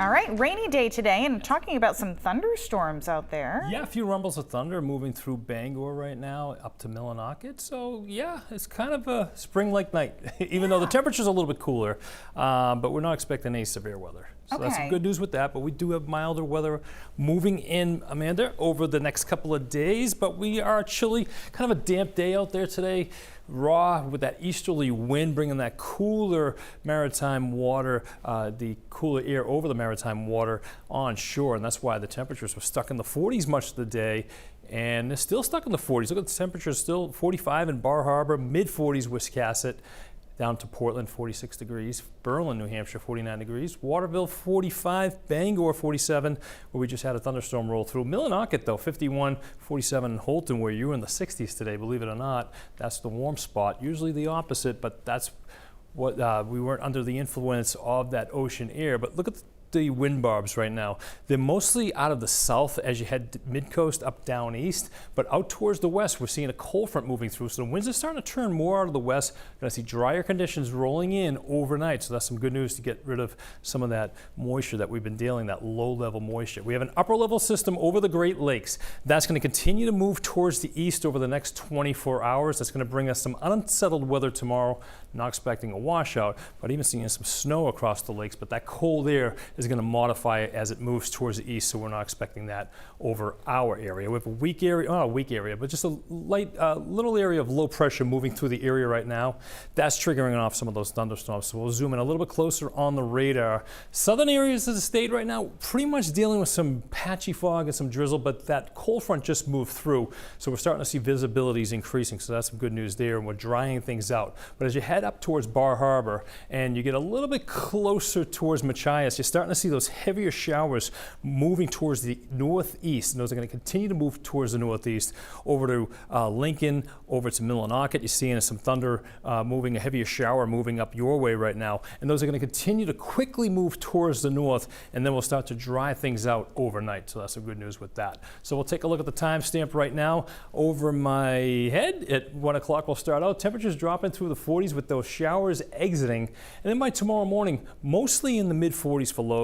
All right, rainy day today, and talking about some thunderstorms out there. Yeah, a few rumbles of thunder moving through Bangor right now up to Millinocket. So yeah, it's kind of a spring-like night, even though the temperature's a little bit cooler, but we're not expecting any severe weather. So that's some good news with that, but we do have milder weather moving in, Amanda, over the next couple of days, but we are chilly, kind of a damp day out there today. Raw with that easterly wind bringing that cooler maritime water, the cooler air over the maritime water on shore, and that's why the temperatures were stuck in the 40s much of the day. And they're still stuck in the 40s. Look at the temperatures, still 45 in Bar Harbor, mid-40s Wiscasset, down to Portland, 46 degrees. Berlin, New Hampshire, 49 degrees. Waterville, 45. Bangor, 47, where we just had a thunderstorm roll through. Millinocket, though, 51, 47 in Holton, where you were in the 60s today, believe it or not. That's the warm spot. Usually the opposite, but that's what we weren't under the influence of that ocean air. But look at the wind barbs right now. They're mostly out of the south as you head mid-coast up down east, but out towards the west we're seeing a cold front moving through, so the winds are starting to turn more out of the west. We're going to see drier conditions rolling in overnight, so that's some good news to get rid of some of that moisture that we've been dealing, that low-level moisture. We have an upper-level system over the Great Lakes. That's going to continue to move towards the east over the next 24 hours. That's going to bring us some unsettled weather tomorrow. Not expecting a washout, but even seeing some snow across the lakes, but that cold air is going to modify it as it moves towards the east, so we're not expecting that over our area. We have a weak area, not a weak area, but just a light little area of low pressure moving through the area right now. That's triggering off some of those thunderstorms, so we'll zoom in a little bit closer on the radar. Southern areas of the state right now pretty much dealing with some patchy fog and some drizzle, but that cold front just moved through, so we're starting to see visibilities increasing, so that's some good news there, and we're drying things out. But as you head up towards Bar Harbor and you get a little bit closer towards Machias, you're starting to see those heavier showers moving towards the northeast, and those are going to continue to move towards the northeast over to Lincoln, over to Millinocket. You're seeing some thunder moving, a heavier shower moving up your way right now, and those are going to continue to quickly move towards the north, and then we'll start to dry things out overnight, so that's some good news with that. So we'll take a look at the timestamp right now. Over my head at 1 o'clock we'll start out. Temperatures dropping through the 40s with those showers exiting, and then by tomorrow morning mostly in the mid-40s for lows,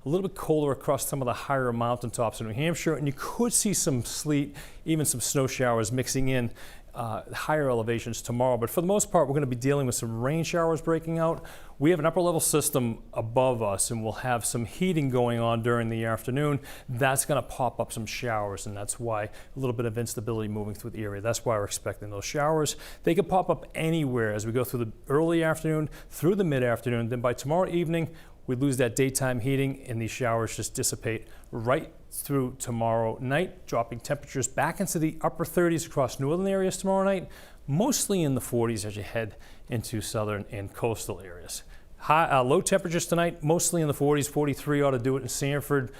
a little bit colder across some of the higher mountaintops in New Hampshire, and you could see some sleet, even some snow showers mixing in higher elevations tomorrow. But for the most part, we're going to be dealing with some rain showers breaking out. We have an upper level system above us, and we'll have some heating going on during the afternoon. That's going to pop up some showers, and that's why a little bit of instability moving through the area. That's why we're expecting those showers. They could pop up anywhere as we go through the early afternoon, through the mid-afternoon. Then by tomorrow evening, we lose that daytime heating, and these showers just dissipate right through tomorrow night, dropping temperatures back into the upper 30s across northern areas tomorrow night, mostly in the 40s as you head into southern and coastal areas. Low temperatures tonight, mostly in the 40s, 43 ought to do it in Sanford.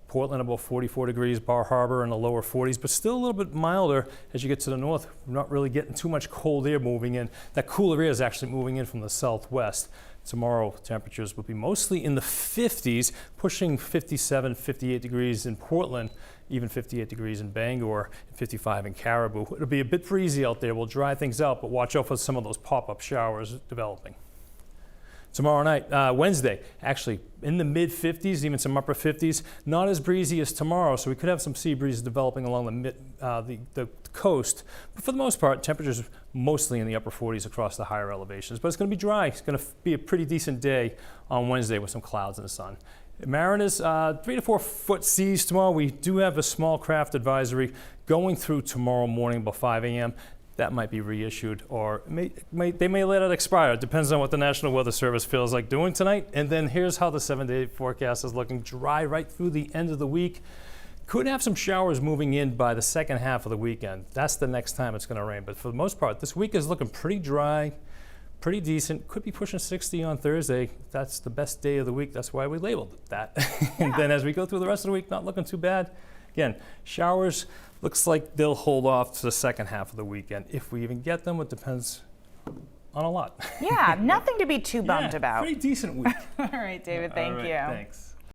Portland about 44 degrees, Bar Harbor in the lower 40s, but still a little bit milder as you get to the north. We're not really getting too much cold air moving in. That cooler air is actually moving in from the southwest. Tomorrow temperatures will be mostly in the 50s, pushing 57, 58 degrees in Portland, even 58 degrees in Bangor, and 55 in Caribou. It'll be a bit breezy out there. We'll dry things out, but watch out for some of those pop-up showers developing. Tomorrow night, Wednesday, actually in the mid-50s, even some upper 50s. Not as breezy as tomorrow, so we could have some sea breezes developing along the coast. But for the most part, temperatures mostly in the upper 40s across the higher elevations. But it's going to be dry. It's going to be a pretty decent day on Wednesday with some clouds in the sun. Mariners, 3 to 4 foot seas tomorrow. We do have a small craft advisory going through tomorrow morning about 5 a.m. That might be reissued, or they may let it expire. It depends on what the National Weather Service feels like doing tonight. And then here's how the 7-day forecast is looking. Dry right through the end of the week. Could have some showers moving in by the second half of the weekend. That's the next time it's going to rain. But for the most part, this week is looking pretty dry, pretty decent. Could be pushing 60 on Thursday. That's the best day of the week. That's why we labeled it that. And then as we go through the rest of the week, not looking too bad. Again, showers, looks like they'll hold off to the second half of the weekend. If we even get them, it depends on a lot. Yeah, nothing to be too bummed about. Pretty decent week. All right, David, thank you. Thanks.